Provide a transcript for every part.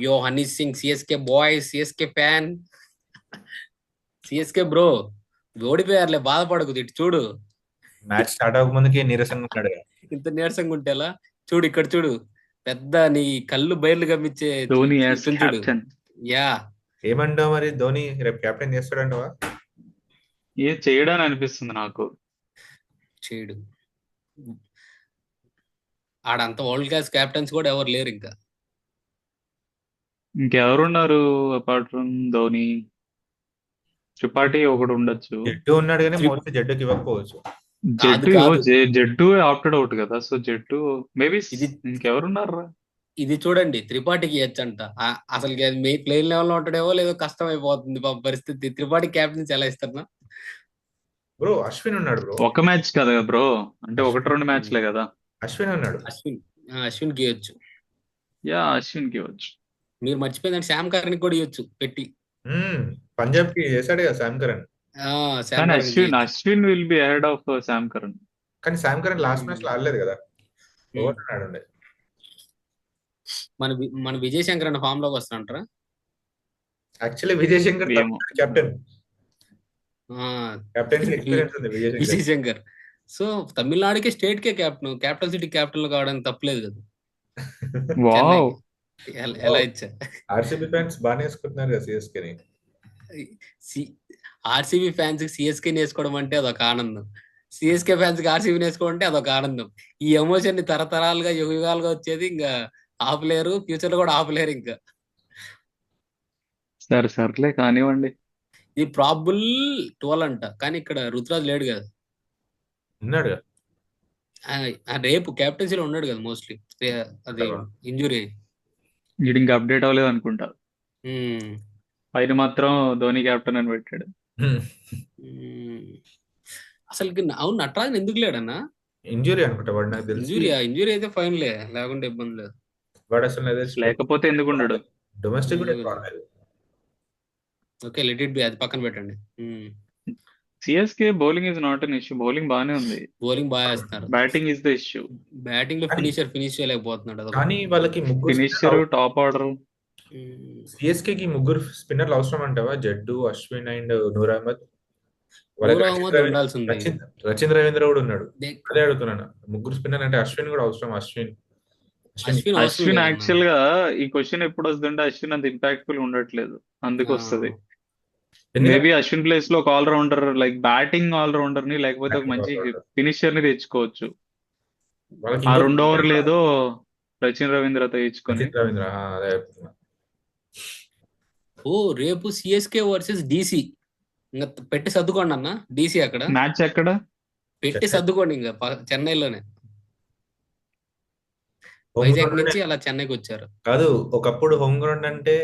యో Honey Singh, CSK boy, CSK fan, CSK bro. ఓడిపోయారులే, బాధపడకు, ఇటు చూడు. మ్యాచ్ స్టార్ట్ అవ్వక ముందుకి నీరసంగా ఉన్నాడు కదా. ఇంత నీరసంగా ఉంటేలా? చూడు ఇక్కడ చూడు, పెద్ద నీ కళ్ళు బయర్లు గమ్మించే ధోని యాజ్ ఇతను చూడు. కెప్టెన్. యా. ఏమంటావు మరి, ధోని రేపు కెప్టెన్ చేస్తాడంటావా? ఏ చేయడని అనిపిస్తుంది నాకు. చేయడు. ఆడంత వరల్డ్ క్లాస్ కెప్టెన్స్ కూడా ఎవరు లేరు ఇంకా. ఇంకెవరున్నారు అపార్ట్ ఫ్రమ్ ధోని? త్రిపాఠి ఒకడు ఉండొచ్చు. జడ్డు ఉన్నాడు కానీ త్రి- మోస్ట్లీ జడ్డుకి ఇవ్వకపోవచ్చు. కాదు జట్టు కాదు, జట్టు ఆప్టెడ్ అవుట్ కదా, సో జట్టు మేబీ. ఇది ఇంకెవరున్నారా? ఇది చూడండి, త్రిపాఠికి ఇయ్యచ్చంట. అసలు అది మీ ప్లేన్ లెవెల్ లో ఉంటాడేమో లేదో, కష్టం అయిపోతుంది పాపం పరిస్థితి. త్రిపాఠి క్యాప్టెన్స్ ఎలా ఇస్తారా? బ్రో అశ్విన్ ఉన్నాడు బ్రో. ఒక మ్యాచ్ కదా బ్రో, అంటే ఒకటి రెండు మ్యాచ్లే కదా. అశ్విన్ ఉన్నాడు. అశ్విన్కి ఇవ్వచ్చు. యా, అశ్విన్ కి ఇవ్వచ్చు. మీరు మర్చిపోయిందంటే శ్యామ్ కరణ్ కూడా ఇవ్వచ్చు పెట్టి. పంజాబ్ కి చేశాడు కదా శామ్ కరణ్. శ్యామ్ కానీ Curran Ashwin will be ahead of Sam Curran. కానీ శామ్ కరణ్ లాస్ట్ మ్యాచ్ లో ఆడలేదు కదా, ఓవర్ ఆడుండే. మన విజయ్ శంకర్ అన్న ఫామ్ లోకి వస్తాంటారా? యాక్చువల్లీ విజయ్ శంకర్ ఏమో. కెప్టెన్. కెప్టెన్ ఎక్స్పీరియన్స్ ఉంది విజయ్ శంకర్. విజయ్ శంకర్ సో తమిళనాడుకి స్టేట్ కే క్యాపిటల్ సిటీ క్యాపిటల్ లో కావడానికి తప్పలేదు కదా. వావ్. ఎలా ఇచ్చా? ఆర్సీబీ ఫ్యాన్స్ బాగానే వేసుకుంటున్నారు కదా సిఎస్కే ని. ఆర్సీబీ ఫ్యాన్స్ కి సిఎస్కే వేసుకోవడం అంటే అదొక ఆనందం, సిఎస్కే ఫ్యాన్స్ కి ఆర్సీబీ వేసుకోవడం అంటే అదొక ఆనందం. ఈ ఎమోషన్ ని తరతరాలుగా యుగాలుగా వచ్చేది, ఇంకా ఆపలేరు, ఫ్యూచర్ లో కూడా ఆపలేరు ఇంకా. సర్లే కానివ్వండి. ఇది ప్రాబుల్ 12 అంట, కానీ ఇక్కడ రుతురాజ్ లేడు కదా. ఉన్నాడు కదా. రేపు క్యాప్టెన్సీలో ఉన్నాడు కదా మోస్ట్లీ. అది ఇంజురీ. వీడు ఇంకా అప్డేట్ అవ్వలేదు అనుకుంటా. పైన మాత్రం ధోని కెప్టెన్ అని పెట్టాడు. అసలు అవును, నటరాజన్ ఎందుకు లేడన్నా? ఇంజురీ అనుకుంటా వాడు, నాకు తెలిసి. ఇంజురీ అయితే ఫైన్లే, లేకుంటే ఇబ్బంది లేదు. వాడు అసలు నాకు తెలిసి లేకపోతే ఎందుకు ఉండడు? డొమెస్టిక్ కూడా ఎక్కువ ఆడలేదు. ఓకే, లెట్ ఇట్ బి, అది పక్కన పెట్టండి. CSK bowling is not an issue, bowling బానే ఉంది. బౌలింగ్ బాగా వేస్తున్నారు, batting is the issue. Batting లో ఫినిష్ చేయలేకపోతున్నాడు. కానీ వాళ్ళకి ముగ్గురు ఫినిషర్, టాప్ ఆర్డర్. సిఎస్కే కి ముగ్గురు స్పిన్నర్లు అవసరం అంటావా? జడ్డు, అశ్విన్ అండ్ నూర్ అహ్మద్. ఉండాల్సింది. రచిన్ రవీంద్ర కూడా ఉన్నాడు. అదే అడుగుతున్నాను, ముగ్గురు స్పిన్నర్ అంటే అశ్విన్ కూడా అవసరం. అశ్విన్ యాక్చువల్ గా ఈ క్వశ్చన్ ఎప్పుడు వస్తుంటే అశ్విన్ అంత ఇంపాక్ట్ఫుల్ ఉండట్లేదు, అందుకు వస్తుంది. మేబీ అశ్విన్ ప్లేస్ లో ఒక ఆల్రౌండర్, లైక్ బ్యాటింగ్ ఆల్రౌండర్ ని, లేకపోతే ఒక మంచి ఫినిషర్ ని తెచ్చుకోవచ్చు. ఆ 2 ఓవర్లు ఏదో రచిన్ రవీంద్ర తెచ్చుకొని. రేపు సిఎస్కే వర్సెస్ డిసి, ఇంకా పెట్టి సర్దుకోండి అన్న. డిసి అక్కడ మ్యాచ్ ఎక్కడ పెట్టి సర్దుకోండి, ఇంకా చెన్నైలోనే. వైజాగ్ నుంచి అలా చెన్నైకి వచ్చారు. కాదు, ఒకప్పుడు హోమ్ గ్రౌండ్ అంటే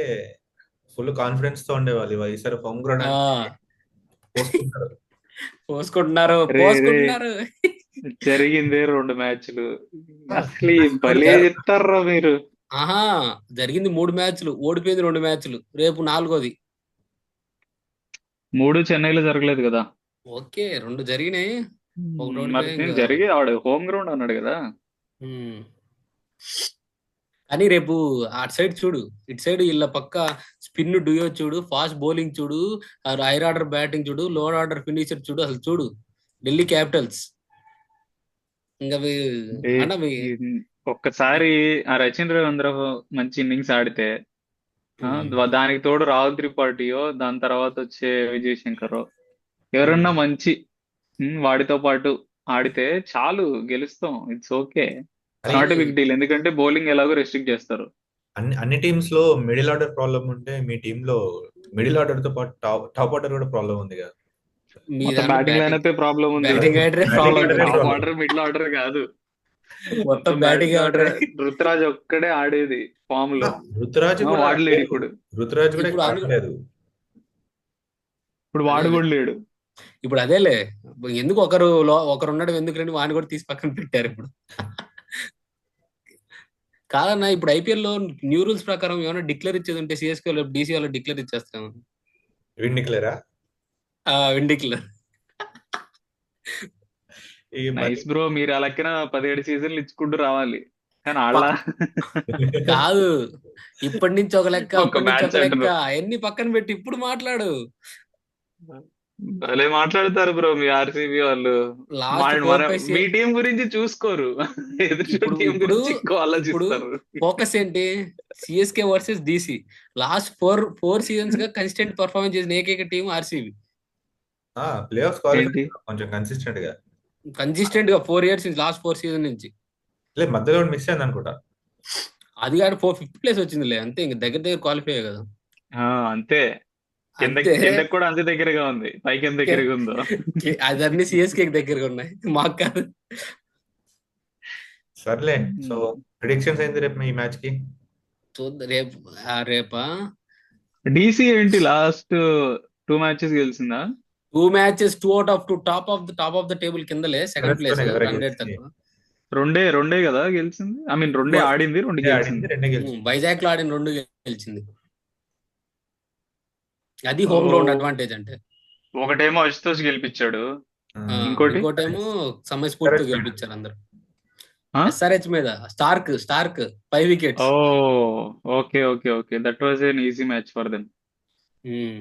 ఫుల్ కాన్ఫిడెన్స్ తో ఉండేవాళ్ళు. ఈసారి హోమ్ గ్రౌండ్ పోసుకుంటున్నారు. జరిగిందే 2 మ్యాచ్లు, అసలు భలే చెప్తారా మీరు. జరిగింది 3 మ్యాచ్లు, ఓడిపోయింది 2 మ్యాచ్లు, రేపు 4వది. 3 చెన్నైలో జరగలేదు కదా. ఓకే, 2 జరిగినాయి. జరిగి ఆడు హోమ్ గ్రౌండ్ అన్నాడు కదా. కానీ రేపు అటు సైడ్ చూడు, ఇటు సైడ్ వీళ్ళ పక్క స్పిన్ డూయో చూడు, ఫాస్ట్ బౌలింగ్ చూడు, హైర్ ఆర్డర్ బ్యాటింగ్ చూడు, లోవర్ ఆర్డర్ ఫినిషర్ చూడు. అసలు చూడు ఢిల్లీ క్యాపిటల్స్. ఇంకా ఒక్కసారి ఆ రచిన్ రవీంద్ర మంచి ఇన్నింగ్స్ ఆడితే, దానికి తోడు రాహుల్ త్రిపాఠియో, దాని తర్వాత వచ్చే విజయ్ శంకర్ ఎవరన్నా మంచి వాడితో పాటు ఆడితే చాలు, గెలుస్తాం. It's okay, not a big deal. ఎందుకంటే బౌలింగ్ ఎలాగో రెస్ట్రిక్ట్ చేస్తారు. అన్ని టీమ్స్ లో మిడిల్ ఆర్డర్ ప్రాబ్లం ఉంటే, మీ టీమ్ లో మిడిల్ ఆర్డర్ తో పాటు టాప్ ఆర్డర్ కూడా ప్రాబ్లం ఉంది కదా. బ్యాటింగ్ లైనప్ ప్రాబ్లం ఉంది, టాప్ ఆర్డర్ మిడిల్ ఆర్డర్ కాదు. మొత్తం బ్యాటింగ్ ఆర్డర్. రుతురాజ్ ఒక్కడే ఆడేది ఫామ్ లో. రుతురాజ్ వాడలేడు ఇప్పుడు. రుతురాజ్ కూడా ఆడలేదు ఇప్పుడు, వాడు కూడా లేడు ఇప్పుడు. అదేలే, ఎందుకు ఒకరు ఉన్నాడు ఎందుకు రండి, వాడిని కూడా తీసి పక్కన పెట్టారు ఇప్పుడు. కాదన్నా, ఇప్పుడు ఐపీఎల్ లో న్యూ రూల్స్ ప్రకారం ఏమైనా డిక్లేర్ ఇచ్చేది ఉంటే సిఎస్కే డీసీ వాళ్ళు డిక్లేర్ ఇచ్చేస్తాం. విన్ డిక్లేరా? Win declare. నైస్ బ్రో, మీరు అలాగే 17 సీజన్లు ఇచ్చుకుంటూ రావాలి. కానీ అలా కాదు, ఇప్పటి నుంచి ఒక లెక్క, ఒక అప్పటి నుంచి మ్యాచ్ ఒక లెక్క, అంటారు. అవన్నీ పక్కన పెట్టి ఇప్పుడు మాట్లాడు. భలే మాట్లాడతారు బ్రో మీ ఆర్సీబీ వాళ్ళు. లాస్ట్ మన 4-5 మీ టీం గురించి చూసుకోరు, ఎదుటి ఇప్పుడు టీం ఇప్పుడు గురించి ఎక్కువ ఇప్పుడు ఆలోచిస్తారు. ఫోకస్ ఏంటి? CSK versus DC. Last four seasons గా కన్సిస్టెంట్ పర్ఫార్మెన్స్ చేసిన ఏకైక team RCB. Play of qualify ఏంటి కొంచెం కన్సిస్టెంట్ గా. కన్సిస్టెంట్ గా 4 years నుంచి, లాస్ట్ 4 seasons నుంచి. లేదు, మధ్యలో మిస్ అయింది అనుకుంటా. అది కాదు, 5th place వచ్చిందిలే అంతే, ఇంక దగ్గర దగ్గర క్వాలిఫై కదా. అంతే. అంతే. కిందకి కూడా అంతే దగ్గరగా ఉంది, పైకి ఎంత దగ్గరగా ఉందో. అదన్నీ సిఎస్కే దగ్గరగా ఉన్నాయి, మాకు కాదు. సర్లే, సో ప్రిడిక్షన్స్ ఏంది రేపు ఈ మ్యాచ్ కి? చూద్దాం రేపా. డీసీ ఏంటి లాస్ట్ 2 మ్యాచెస్ గెలిచిందా? 2 matches, 2 out of 2, top of the table కిందలే, సెకండ్ Runs ప్లేస్, తోనే కదరా 100 గెలిచింది. తక్కువ. రెండే కదా గెలిచింది, ఐ మీన్ రెండే ఆడింది, రెండు రెండే ఆడింది, గెలిచింది. రెండే గెలిచింది. వైజాగ్ లో ఆడిన 2 గెలిచింది. అది హోమ్ గ్రౌండ్ అడ్వాంటేజ్ అంటే. ఒకటేమో అశుతోష్ గెలిపించాడు, ఆ, ఇంకోటేమో సమయస్ఫూర్తితో SRH గెలిపించారు అందరు. ఎస్ఆర్హెచ్ మీద Starc 5 wickets. Okay okay okay, that was an easy match for them.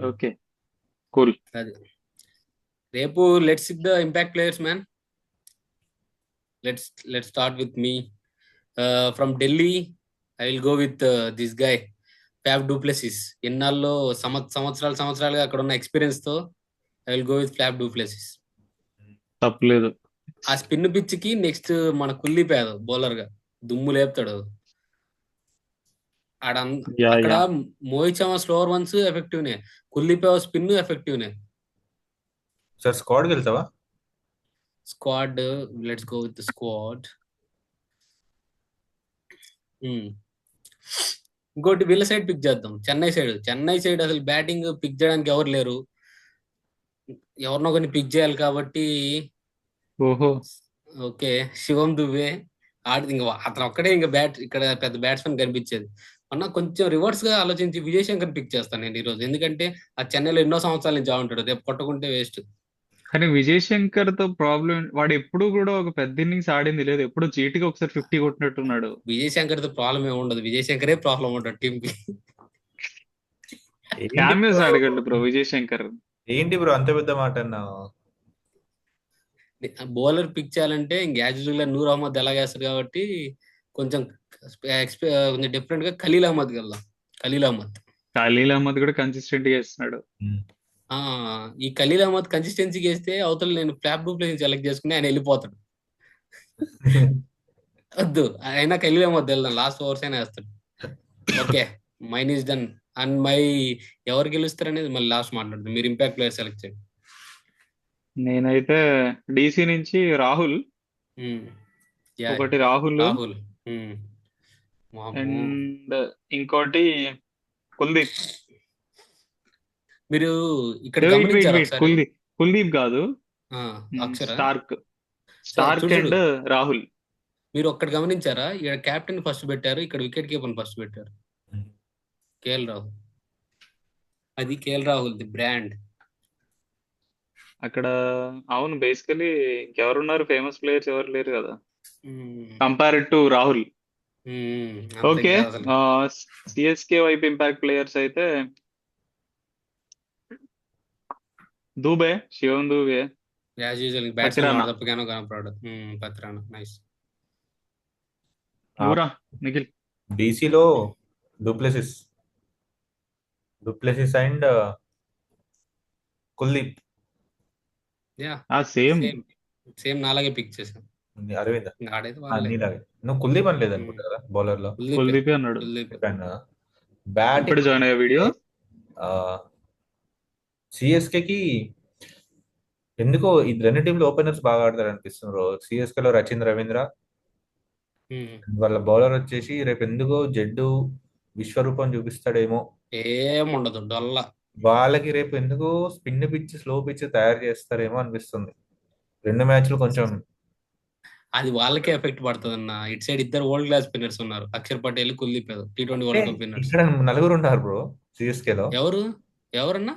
Okay, cool. అది రేపు let's pick the impact players man. Let's start with me. From Delhi I will go with this guy Faf du Plessis. ఎన్నాళ్ళు సంవత్సరాలుగా అక్కడ ఉన్న experience తో I will go with Faf du Plessis. తప్పలేదు. ఆ spin pitch కి నెక్స్ట్ మన కుల్లిపేద బౌలర్ గా దుమ్ము లేపుతాడు. అక్కడ Mohit Sharma slower ones effective నే, కుల్లిపేద స్పిన్ ఎఫెక్టివ్ నే. సార్ స్క్వాడ్ వెళ్తావా? Squad, let's go with squad. ఇంకోటి వీళ్ళ సైడ్ పిక్ చేద్దాం, చెన్నై సైడ్ అసలు బ్యాటింగ్ పిక్ చేయడానికి ఎవరు లేరు, ఎవరినో కొన్ని పిక్ చేయాలి కాబట్టి. ఓహో, ఓకే, శివం దుబే ఇంకా అతను ఒక్కడే ఇంకా ఇక్కడ పెద్ద బ్యాట్స్మెన్ కనిపించేది. అన్న కొంచెం రివర్స్ గా ఆలోచించి విజయ్ శంకర్ పిక్ చేస్తాను నేను ఈ రోజు, ఎందుకంటే ఆ చెన్నైలో ఎన్నో సంవత్సరాల నుంచి ఉంటాడు, రేపు కొట్టకుంటే వేస్ట్. కానీ విజయ్ శంకర్ తో ప్రాబ్లం, వాడు ఎప్పుడు కూడా ఒక పెద్ద ఇన్నింగ్స్ ఆడింది లేదు, ఎప్పుడు చీటికి ఒకసారి 50 కొట్టినట్టున్నాడు. విజయ్ శంకర్ తో ప్రాబ్లం ఏమి ఉండదు, విజయ్ శంకరే ప్రాబ్లం ఉంటాడు టీం కి. క్యామియోస్ ఆడగలడు బ్రో విజయ్ శంకర్. ఏంటి బ్రో అంత పెద్ద మాట అన్నావు? బౌలర్ పిక్ చేయాలంటే ఇంక యాజుల్ గా నూర్ అహ్మద్ ఎలాగేస్తారు కాబట్టి కొంచెం డిఫరెంట్ గా ఖలీల్ అహ్మద్ వెళ్దాం. ఖలీల్ అహ్మద్ కూడా కన్సిస్టెంట్ గా చేస్తున్నాడు. ఈ ఖలీల్ అహ్మద్ కన్సిస్టెన్సీ చేస్తే అవతల నేను ఫ్లాప్ గ్రూప్ నుంచి సెలెక్ట్ చేసుకుని ఆయన వెళ్ళిపోతాడు. వద్దు, అయినా ఖలీల్ అహ్మద్ వెళ్దాం, లాస్ట్ ఓవర్స్ అయినా వేస్తాడు. Okay, mine is done. And ఎవరు గెలుస్తారు అనేది మళ్ళీ లాస్ట్ మాట్లాడుతుంది. మీరు ఇంపాక్ట్ ప్లేయర్ సెలెక్ట్ చేయండి. నేనైతే డీసీ నుంచి రాహుల్, ఒకటి రాహుల్, అండ్ ఇంకోటి కుల్దీప్. మీరు ఇక్కడ కుల్దీప్ కాదు, స్టార్క్ అండ్ రాహుల్. మీరు ఒక్కటి గమనించారా, ఇక్కడ కెప్టెన్ ఫస్ట్ పెట్టారు, ఇక్కడ వికెట్ కీపర్ ఫస్ట్ పెట్టారు. కేఎల్ రాహుల్, అది కేఎల్ రాహుల్ ది బ్రాండ్ అక్కడ. అవును, బేసికలీ ఇంకెవరున్నారు ఫేమస్ ప్లేయర్స్, ఎవరు లేరు కదా compared to Rahul. Okay, CSK వైపు ఇంపాక్ట్ ప్లేయర్స్ అయితే దూబే, శివం దూబే, నిఖిల్. డీసీలో డూప్లెసిస్ అండ్ కుల్దీప్. సేమ్ నాలాగే పిక్ చేశాను. అరవింద్ నువ్వు కుల్దీప్ అని లేదు అనుకుంటా కదా బౌలర్ లో? కుల్దీప్ అన్నాడు. బ్యాట్ ఇప్పుడు జాయిన్ అయ్యే వీడియో. సిఎస్కే కి ఎందుకో ఈ రెండు టీంలు ఓపెనర్స్ బాగా ఆడతారు అనిపిస్తున్నారు. సిఎస్కే లో రచిన్ రవీంద్ర, వాళ్ళ బౌలర్ వచ్చేసి రేపు ఎందుకో జడ్డు విశ్వరూపం చూపిస్తాడేమో. ఏముండదు, డొల్లా. వాళ్ళకి రేపు ఎందుకో స్పిన్ పిచ్, స్లో పిచ్ తయారు చేస్తారేమో అనిపిస్తుంది. 2 మ్యాచ్లు కొంచెం అది వాళ్ళకే ఎఫెక్ట్ పడుతుంది అన్న. ఇటు సైడ్ ఇద్దరు వరల్డ్ క్లాస్ స్పిన్నర్స్ ఉన్నారు, Axar Patel, Kuldeep, T20 world cup winners. ఇక్కడ 4 ఉన్నారు బ్రో సిఎస్కే లో. ఎవరన్నా?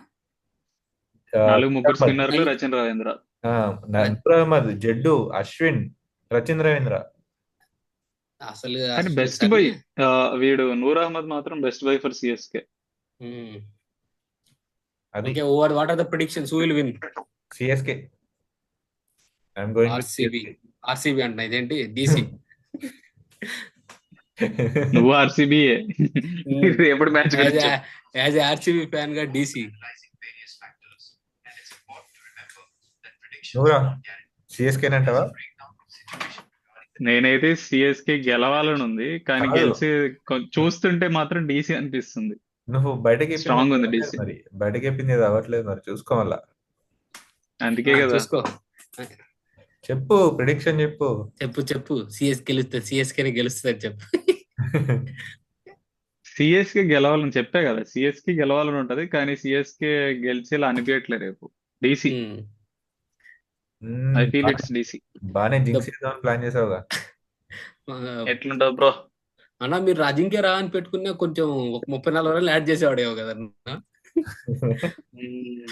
4 స్పిన్నర్లు, రచిన్ రవీంద్ర, నూర్ అహ్మద్, జడ్డు, అశ్విన్, రచిన్ రవీంద్ర. అసలు కానీ అసలు బెస్ట్ బై సర్లే. వీడు నూర్ అహ్మద్ మాత్రం బెస్ట్ బై ఫర్ సిఎస్కే. అది okay, what are the predictions, who will win? CSK. I'm going with RCB. CSK. RCB అంటున్నా, ఇదేంటి డీసీ? నువ్వు ఆర్సీబీయే. ఎప్పుడు మ్యాచ్ గురించి యాజ్ ఆర్సీబీ ఫ్యాన్ గా డీసీ. నువ్వురా సిఎస్కేనంటావా? నేనైతే సిఎస్కే గెలవాలని ఉంది, కానీ కాదు. గెలిచి చూస్తుంటే మాత్రం డీసీ అనిపిస్తుంది. నువ్వు బయటకి Strong ఉంది చెప్పింది DC. మరి బయటకి చెప్పింది ఏది అవ్వట్లేదు, మరి చూసుకోవాలా. అందుకే కదా చూసుకో, చెప్పు, ప్రిడిక్షన్ చెప్పు. చెప్పు సిఎస్కే గెలుస్తుంది, సిఎస్కే గెలుస్తుంది చెప్పు. సిఎస్కే గెలవాలని చెప్పే కదా, సిఎస్కే గెలవాలని ఉంటది, కానీ సిఎస్కే గెలిచేలా అనిపించట్లేదు రేపు. DC, I feel it's DC. బానే జింక్స్ చేద్దామని ప్లాన్ చేసావుగా. ఎట్లుంటది బ్రో? అన్నా మీరు అజింక్య రా అని పెట్టుకున్నా కొంచెం ఒక 34 రోజులు యాడ్ చేసేవాడేమో కదా అన్న.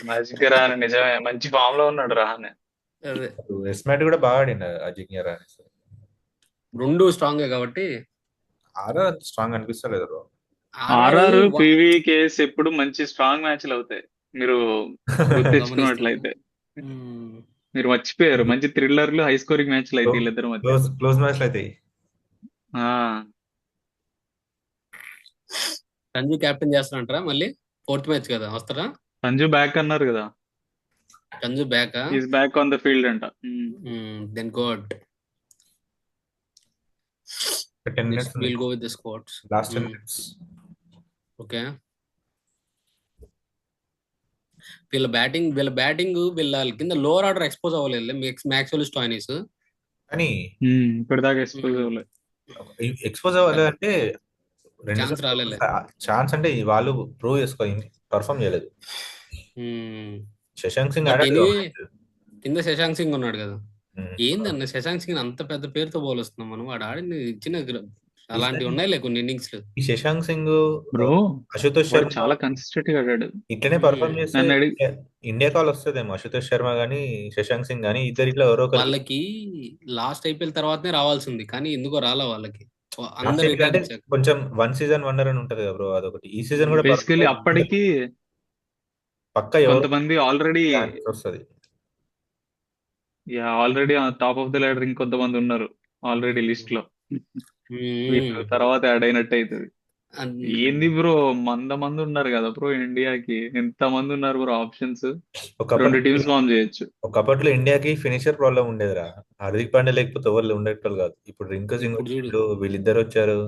మ్యాజిక్ రాని నిజమే, మంచి ఫామ్ లో ఉన్నాడు రాహనే. అదే, ఎస్మాట్ కూడా బాగా ఆడిండు అజింక్య రహానే. రెండు స్ట్రాంగ్ కాబట్టి. ఆర్ఆర్ అంత స్ట్రాంగ్ అనిపిస్తలేదు బ్రో. ఆర్ఆర్ పీవీకేఎస్ ఎప్పుడు మంచి స్ట్రాంగ్ మ్యాచ్లు అవుతాయి, మీరు గుర్తించుకున్నట్లయితే. మీరు మర్చిపోయారు, మంచి థ్రిల్లర్లు, హై స్కోరింగ్ మ్యాచ్లు అయితే వీళ్ళిద్దరు మధ్య. క్లోజ్ మ్యాచ్లు అయితే సంజు క్యాప్టెన్ చేస్తారంటారా మళ్ళీ? 4th మ్యాచ్ కదా, వస్తారా? సంజు బ్యాక్ అన్నారు కదా, Sanju back, is back on the field అంట. Then good. 10 minutes We'll go with the squads. Last 10 minutes. Okay, వీళ్ళ బ్యాటింగ్ వీళ్ళ కింద లోవర్ ఆర్డర్ ఎక్స్పోజ్ అవ్వలేదు, మ్యాక్స్వెల్ స్టాయినిస్. కానీ ఇప్పటిదాకా ఎక్స్పోజ్ అవ్వలేదు. ఎక్స్పోజ్ అవ్వలేదు అంటే ఛాన్స్ రాలేదు. ఛాన్స్ అంటే వాళ్ళు ప్రూవ్ చేసుకోవాలి, పర్ఫామ్ చేయలేదు. శశాంక్ సింగ్ కింద శశాంక్ సింగ్ ఉన్నాడు కదా, ఏందన్న శశాంక్ సింగ్ అంత పెద్ద పేరుతో పోలుస్తున్నాం మనం. వాడు ఆడింది ఇచ్చిన అలాంటివి ఉన్నాయి కొన్ని ఇన్నింగ్స్. ఈ శశాంక్ సింగ్ బ్రో అశుతోష్ శర్మ చాలా కన్సిస్టెంట్ గా ఆడాడు. ఇట్లనే పర్ఫామ్ చేస్తే ఇండియా కాల్ వస్తుందేమో. అశుతోష్ శర్మ గానీ శశాంక్ సింగ్ గానీ ఇద్దరు ఇట్లా ఎవరో వాళ్ళకి లాస్ట్ ఐపీఎల్ తర్వాతనే రావాల్సింది, కానీ ఎందుకో రాలా వాళ్ళకి. కొంచెం 1 season wonder అని ఉంటది కదా బ్రో, అదొకటి. ఈ సీజన్ కూడా బేసికలీ అప్పటికి పక్కా కొంతమంది ఆల్రెడీ వస్తుంది. ఆల్రెడీ టాప్ ఆఫ్ ద లెడర్ ఇంకొంతమంది ఉన్నారు ఆల్రెడీ లిస్ట్ లో, తర్వాత యాడ్ అయినట్టు అవుతుంది. ఏంది బ్రో, మంది ఉన్నారు కదా బ్రో ఇండియాకి, ఎంత మంది ఉన్నారు బ్రో ఆప్షన్స్. 2 టీమ్స్ ఫామ్ చేయొచ్చు. ఒకప్పట్లో ఇండియాకి ఫినిషర్ ప్రాబ్లం ఉండేదిరా, హార్దిక్ పాండ్యా లేకపోతే ఎవరు ఉండేటోళ్ళు కాదు. ఇప్పుడు రింకు సింగ్ వీళ్ళిద్దరు వచ్చారు.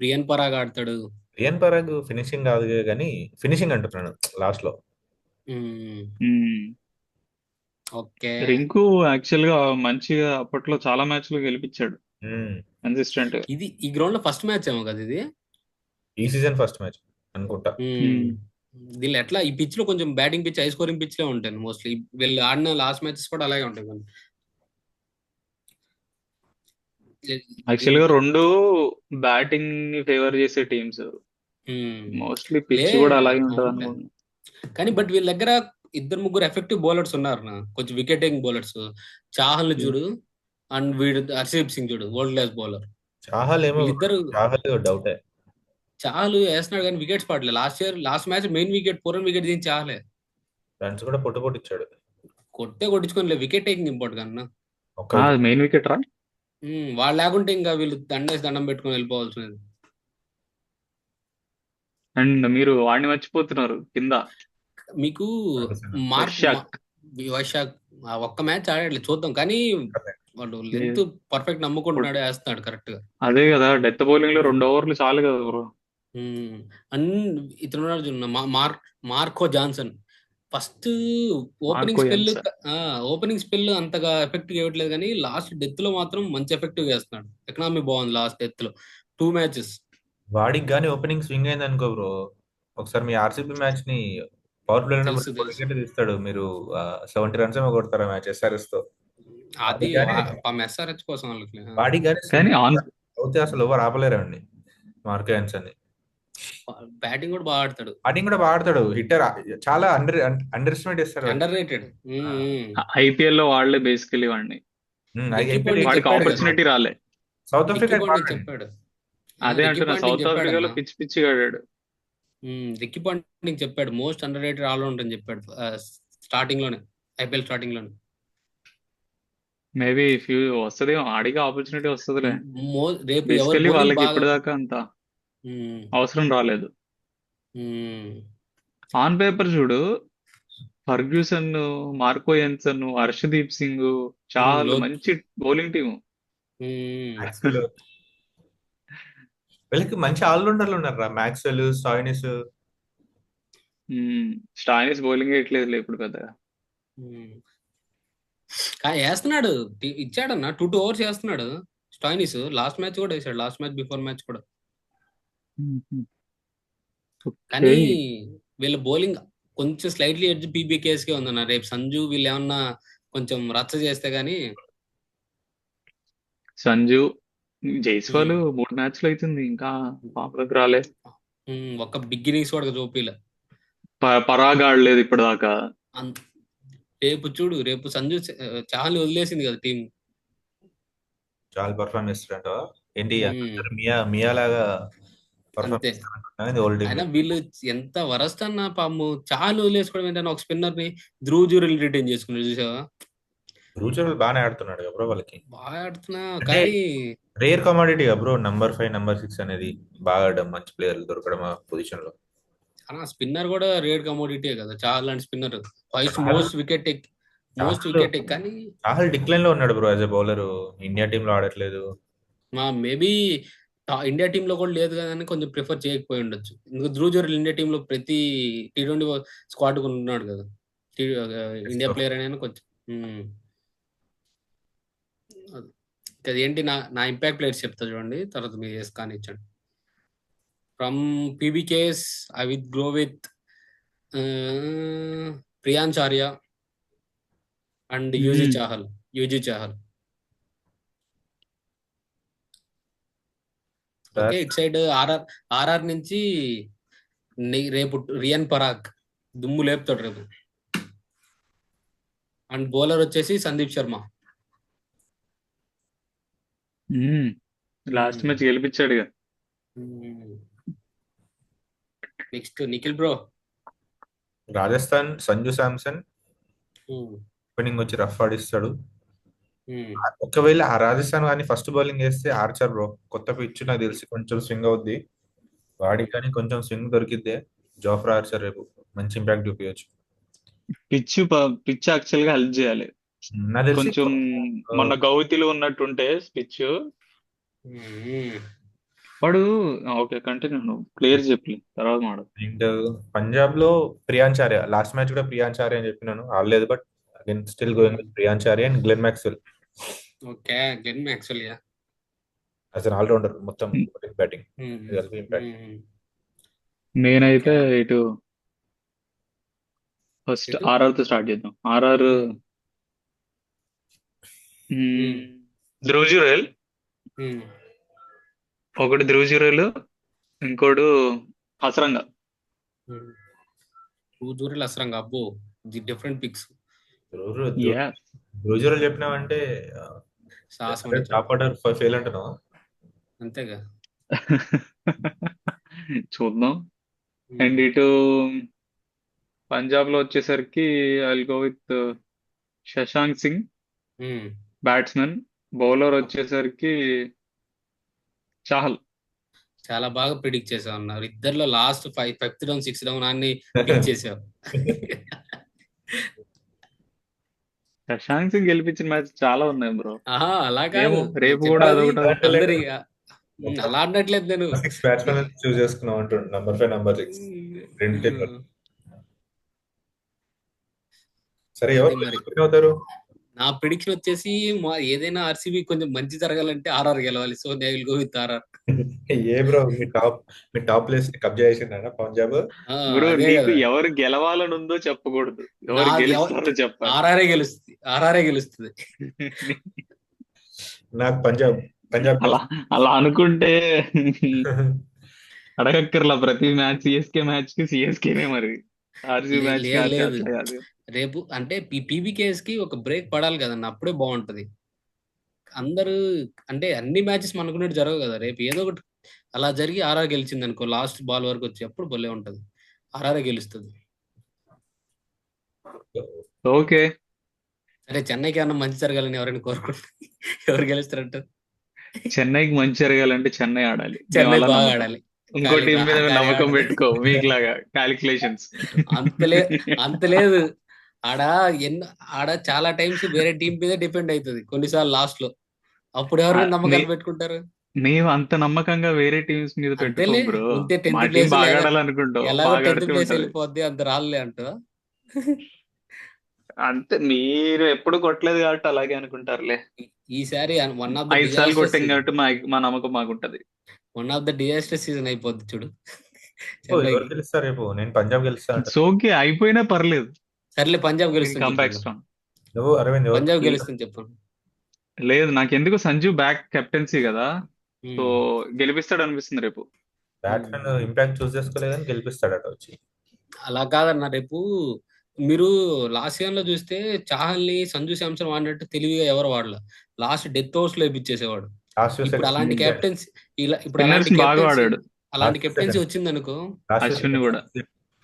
రియాన్ పరాగ్ ఆడతాడు. రియాన్ పరాగ్ ఫినిషింగ్ కాదు కానీ ఫినిషింగ్ అంటున్నాను లాస్ట్ లో. రింకు యాక్చువల్ గా మంచిగా అప్పట్లో చాలా మ్యాచ్లు గెలిపించాడు కన్సిస్టెంట్. ఇది ఈ గ్రౌండ్ లో ఫస్ట్ మ్యాచ్ ఏమో కదా ఇది, ఈ సీజన్ ఫస్ట్ మ్యాచ్ అనుకుంటా. దీనిలో ఎట్లా ఈ పిచ్ లో కొంచెం batting pitch, high scoring pitch లో ఉంటాయి మోస్ట్లీ. వీళ్ళు ఆడిన లాస్ట్ మ్యాచెస్ కూడా అలాగే ఉంటాయి. యాక్చువల్ గా రెండు బ్యాటింగ్ ని ఫేవర్ చేసే టీమ్స్, మోస్ట్లీ పిచ్ కూడా అలాగే ఉంటది అనుకుంటున్నా. కానీ బట్ వీళ్ళ దగ్గర 2-3 ఎఫెక్టివ్ బౌలర్స్ ఉన్నారు కొంచెం వికెట్ టేకింగ్ బౌలర్స్. చాహల్ చూడు, అండ్ వీడు హర్షదీప్ సింగ్ చూడు, వరల్డ్ క్లాస్ బౌలర్. చాహల్ ఏమో డౌటే. చాహల్ వేస్తున్నాడు కానీ వికెట్స్ పడలేదు. లాస్ట్ మ్యాచ్ మెయిన్ వికెట్, పూర్వం వికెట్ దీని చాహలే. రన్స్ కూడా పొట్టిచ్చాడు. కొట్టుకోనిలే, వికెట్ టేకింగ్ ఇంపార్టెంట్ కన్నా. మెయిన్ వికెట్ రా. వాళ్ళు లేకుంటే ఇంకా వీళ్ళు దండం పెట్టుకొని వెళ్ళిపోవాల్సింది. అండ్ మీరు వాడిని మర్చిపోతున్నారు కింద. మీకు వైశాఖ్ ఒక్క మ్యాచ్ ఆడాడు, చూద్దాం. కానీ వాడు లెంత్ పర్ఫెక్ట్ నమ్ముకుంటున్నాడు, వేస్తున్నాడు కరెక్ట్ గా. అదే కదా, డెత్ బౌలింగ్ లో 2 ఓవర్లు చాలు కదా బ్రో. ఇతను Marco Jansen first opening spell అంతగా ఎఫెక్టివ్ ఇవ్వట్లేదు, కానీ లాస్ట్ డెత్ లో మాత్రం మంచి ఎఫెక్టివ్ చేస్తున్నాడు. ఎకనామీ బాగుంది లాస్ట్ డెత్ లో 2 matches. వాడికి గానీ ఓపెనింగ్ స్వింగ్ అయింది అనుకో బ్రో, ఒకసారి మీ ఆర్సీబీ మ్యాచ్ ని పవర్ ప్లే వికెట్ తీస్తాడు, మీరు 70 runs ఏమో కొడతారా మ్యాచ్ ఎస్ఆర్ఎస్ తో. అది ఎస్ఆర్హెచ్ కోసం వాడికి కానీ అవుతే అసలు ఎవరు ఆపలేరండి మార్కో జాన్సన్ ని. బ్యాటింగ్ కూడా బాగా ఆడతాడు, హిట్టర్. చాలా అండర్ ఎస్టిమేట్ చేస్తారు, అండర్ రేటెడ్. ఐపీఎల్ లో వాళ్ళే బేసికలీ వాడిని, వాడికి ఆపర్చునిటీ రాలే. సౌత్ రిక్కీ ఆఫ్రికా పాంటింగ్ చెప్పాడు. అదే రిక్కీ అంటున్నా, పాంటింగ్ సౌత్ ఆఫ్రికాలో చెప్పాడన్నా. పిచ్చి పిచ్చిగా ఆడాడు. రిక్కీ పాంటింగ్ చెప్పాడు మోస్ట్ అండర్ రేటెడ్ ఆల్రౌండర్ అని చెప్పాడు స్టార్టింగ్ లోనే, ఐపీఎల్ స్టార్టింగ్ లోనే. మేబీ ఫ్యూ వస్తుంది, ఆడికి ఆపర్చునిటీ వస్తుందిలే. రేపు ఎవరు బేసికల్లీ బౌలింగ్ వాళ్ళకి బాగా ఇప్పటిదాకా అంత ఉమ్, అవసరం రాలేదు. ఉమ్, ఆన్ పేపర్ చూడు, Ferguson, Marco Jansen, Harshdeep Singh, Chahal లోత్ మంచి బౌలింగ్ టీం. మ్యాక్స్వెల్ వీళ్ళకి మంచి ఆల్రౌండర్లు ఉన్నారా, మ్యాక్స్వెల్, స్టాయినిస్. స్టాయినిస్ బౌలింగ్ వేయట్లేదులే ఇప్పుడు పెద్దగా. వేస్తున్నాడు, ఇచ్చాడన్న 2 ఓవర్స్ వేస్తున్నాడు స్టాయినిస్. లాస్ట్ మ్యాచ్ కూడా వేసాడు, లాస్ట్ మ్యాచ్ బిఫోర్ మ్యాచ్ కూడా. కానీ Okay. వీళ్ళ బౌలింగ్ కొంచెం స్లైట్లీ ఎడ్జ్ పీబీకేఎస్ కే ఉందన్న. రేపు సంజు వీళ్ళు ఏమన్నా కొంచెం రచ్చ చేస్తే గానీ. సంజు, జైస్వాల్ 3 మ్యాచ్లు అవుతుంది ఇంకా పాపలకు రాలే. ఒక్క బిగినింగ్స్ కూడా చూపిలే. పరాగ్ ఆడలేదు ఇప్పటిదాకా. రేపు చూడు, రేపు సంజు చాలా వదిలేసింది కదా టీం. చాలా పర్ఫార్మ్ చేస్తాడంట. ఏంటి మియా లాగా పర్ఫార్మ్ అంతే. చేస్తాడంట ఓల్డ్ టీం. అయినా వీళ్ళు ఎంత వరస్ట్ అన్న పాము, చాలా వదిలేసుకోవడం ఏంటన్నా. ఒక స్పిన్నర్ ని ధ్రువ్ జురెల్ రిటైన్ చేసుకున్నాడు చూసావా. రూచర్లు బాగానే ఆడుతున్నాడు బ్రో వాళ్ళకి. బాగా ఆడుతున్నా అంటే కానీ rare commodity bro, number 5 number 6 అనేది బాగా ఆడడం, మంచి ప్లేయర్లు దొరకడం ఆ పొజిషన్ లో. స్పిన్నర్ కూడా రేర్ కమోడిటీ కదా. చాలా లాంటి స్పిన్నర్ మోస్ట్ వికెట్ టేక్ కానీ చాలా డిక్లైన్ లో ఉన్నాడు bro as a bowler. India team లో ఆడట్లేదు. మేబీ ఇండియా టీమ్ లో కూడా లేదు కానీ కొంచెం ప్రిఫర్ చేయకపోయి ఉండొచ్చు. ఎందుకు ధ్రువ్ జురెల్ ఇండియా టీమ్ లో ప్రతి T20 స్క్వాడ్ ఉన్నాడు కదా. ఇండియా ప్లేయర్ అయినా కొంచెం ఏంటి నా ఇంపాక్ట్ ప్లేయర్స్ చెప్తా చూడండి, తర్వాత మీరు వేసి కానీ ఇచ్చండి. From PBKS I will go with Priyansh Arya and Yuzi Chahal. Okay, ఇట్ సైడ్ ఆర్ఆర్ నుంచి రేపు రియాన్ పరాగ్ దుమ్ము లేపుతాడు రేపు. అండ్ బౌలర్ వచ్చేసి సందీప్ శర్మ. లాస్ట్ మ్యాచ్ గెలిపించాడు. Next Nikhil bro. Rajasthan Sanju Samson opening వచ్చి రఫ్ ఆడిస్తాడు. ఒకవేళ ఆ రాజస్థాన్ కానీ ఫస్ట్ బౌలింగ్ వేస్తే ఆర్చర్ బ్రో, కొత్త పిచ్ నాకు తెలిసి కొంచెం స్వింగ్ అవుద్ది వాడికి, కానీ కొంచెం స్వింగ్ దొరికిద్దే జోఫ్రా ఆర్చర్ రేపు మంచి ఇంపాక్ట్ చూపించచ్చు. పిచ్ యాక్చువల్ గా హెల్ప్ చేయాలి నాకు తెలిసి కొంచెం. మొన్న గౌతిలో ఉన్నట్టుంటే పిచ్ వాడు. ఓకే, కంటిన్యూ, ప్లేయర్ చెప్పి తర్వాత మాడు. అండ్ పంజాబ్ లో ప్రియాంచార్య, లాస్ట్ మ్యాచ్ కూడా ప్రియాంచార్య అని చెప్పినాను, ఆడలేదు. But again still going with Priyansh Arya and Glenn Maxwell. Okay, Glenn Maxwell as an all-rounder మొత్తం బ్యాటింగ్ ఇంపాక్ట్. నేనైతే ఇటు ఫస్ట్ ఆర్ఆర్ తో స్టార్ట్ చేద్దాం. ఆర్ఆర్ ధ్రువ్ జురెల్, ఒకటి ధ్రువ్ జురెల్, ఇంకోడు హసరంగా. అసరంగా అబ్బో, డిఫరెంట్ పిక్స్. రోజులు చెప్పినావంటే టాప్ ఆర్డర్ ఫెయిల్ అంటున్నావా? అంతేగా, చూద్దాం. అండ్ ఇటు పంజాబ్ లో వచ్చేసరికి I go with Shashank Singh batsmen. Bowler వచ్చేసరికి చాహల్. చాలా బాగా ప్రిడిక్ట్ చేసావు అన్నారు. ఇద్దరులో last 5th down 6th down అన్ని పిక్ చేసావు. శశాంక్ సింగ్ గెలిపించిన మ్యాచ్ చాలా ఉన్నాయి బ్రో. అలాగా రేపు కూడా అదొకటి. అలా అన్నట్లేదు నేను. 6 బ్యాట్స్మెన్ చూస్ చేసుకున్నాం అంటుండు, నంబర్ 5 నంబర్ 6 రెండు. సరే, ఎవరు అవుతారు? నా ప్రిడిక్షన్ వచ్చేసి ఏదైనా ఆర్సీబీ కొంచెం మంచి జరగాలంటే ఆర్ఆర్ గెలవాలి. So they will go with RR. ఏ బ్రో, మీ టాప్ ప్లేస్ ని కబ్జా చేసిందా పంజాబ్? బ్రో నీకు ఎవరు గెలవాలని ఉందో చెప్పకూడదు, ఎవరు గెలుస్తారో చెప్పాలి. ఆర్ఆర్ఏ గెలుస్తుంది. నాకు పంజాబ్ అలా అనుకుంటే అడగక్కర్లా. ప్రతి మ్యాచ్ సిఎస్కే మ్యాచ్ కి సిఎస్కేనే మరి. ఆర్సీబీ మ్యాచ్ రేపు అంటే పీబీకేఎస్ కి ఒక బ్రేక్ పడాలి కదన్న, అప్పుడే బాగుంటది. అందరూ అంటే అన్ని మ్యాచెస్ మనకున్నట్టు జరగవు కదా. రేపు ఏదో ఒకటి అలా జరిగి ఆర్ఆర్ గెలిచింది అనుకో, లాస్ట్ బాల్ వరకు వచ్చి అప్పుడు భలే ఉంటది. ఆర్ఆర్ గెలుస్తుంది. ఓకే. సరే, చెన్నైకి ఏమన్నా మంచి జరగాలని ఎవరైనా కోరుకుంటే ఎవరు గెలుస్తారంట? చెన్నైకి మంచి జరగాలంటే చెన్నై ఆడాలి. మేము చెన్నై అలా బాగా నమ్ముతాం. ఆడాలి. ఇంకో టీం మీద కానీ నమ్మకం ఆడదు. పెట్టుకో మీకులాగా క్యాలిక్యులేషన్స్. అంత లేదు. ఆడ ఆడ చాలా టైమ్స్ వేరే టీం మీద డిపెండ్ అవుతుంది కొన్నిసార్లు లాస్ట్ లో. అప్పుడు ఎవరి మీద నమ్మకాలు పెట్టుకుంటారు? మేము అంత నమ్మకంగా వేరే టీమ్స్ మీద పెట్టుకోం అంతేలే, బ్రో. ఉంటే మా 10th టీం ప్లేస్ బాగా ఆడాలనుకుంటాం, ఎలాగో బాగా 10th ఆడితే ప్లేస్ ఉంటది. వెళ్ళిపోద్ది, అంత రాళ్ళే అంటావా? అంతే, మీరు ఎప్పుడు కొట్టలేదు కాబట్టి అలాగే అనుకుంటారులే. ఈసారి వన్ ఆఫ్ ద 5 సార్లు డిజాస్టర్ కొట్టాం కాబట్టి మా నమ్మకం మాకుంటది. One of the disaster season అయిపోద్ది చూడు ఎవరు చెన్నైకి. గెలుస్తారు రేపు? నేను పంజాబ్ గెలుస్తా అంట. సోకి అయిపోయినా పర్లేదు, సర్లే, పంజాబ్ గెలుస్తుంది కమ్ బ్యాక్ చెప్పాను. స్ట్రాంగ్. నువ్వు అరవింద్ ఎవరు? పంజాబ్ గెలుస్తుంది చెప్పాను. లేదు, నాకెందుకు సంజు బ్యాక్ కెప్టెన్సీ కదా, సో గెలిపిస్తాడు అనిపిస్తుంది రేపు. బ్యాట్స్మెన్ ఇంపాక్ట్ చూస్ చేసుకోలేదని గెలిపిస్తాడట వచ్చి. అలా కాదన్న, రేపు మీరు లాస్ట్ సీజన్ లో చూస్తే చాహల్ని సంజు శాంసన్ వాడినట్టు తెలివిగా ఎవరు వాడలే. లాస్ట్ డెత్ ఓవర్స్ లో ఇప్పించేసేవాడు. ఇప్పుడు అలాంటి కెప్టెన్సీ ఇప్పుడు అలాంటి స్పిన్నర్స్ బాగా కెప్టెన్సీ వాడాడు. అలాంటి కెప్టెన్సీ వచ్చింది అనుకో. అశ్విన్ కూడా.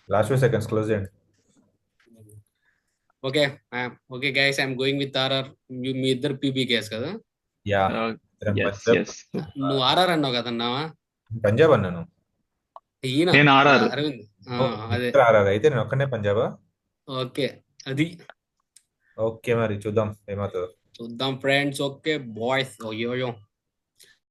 లాస్ట్ 2 seconds క్లోజ్ చేయండి. Okay okay guys, I'm going with RR. మీ ఇద్దరు పీపీకేస్ కదా? యా, నువ్వు ఆర్ఆర్ అన్నావు కదన్నా? పంజాబ్ అన్నాను. ఈయన నేను ఆర్ఆర్. అరవింద్. అదే ఆర్ఆర్ అయితే నేను ఒక్కనే పంజాబా? ఓకే, అది ఓకే, మరి చూద్దాం ఏమవుతుందో. చూద్దాం ఫ్రెండ్స్. Okay boys. ఓయో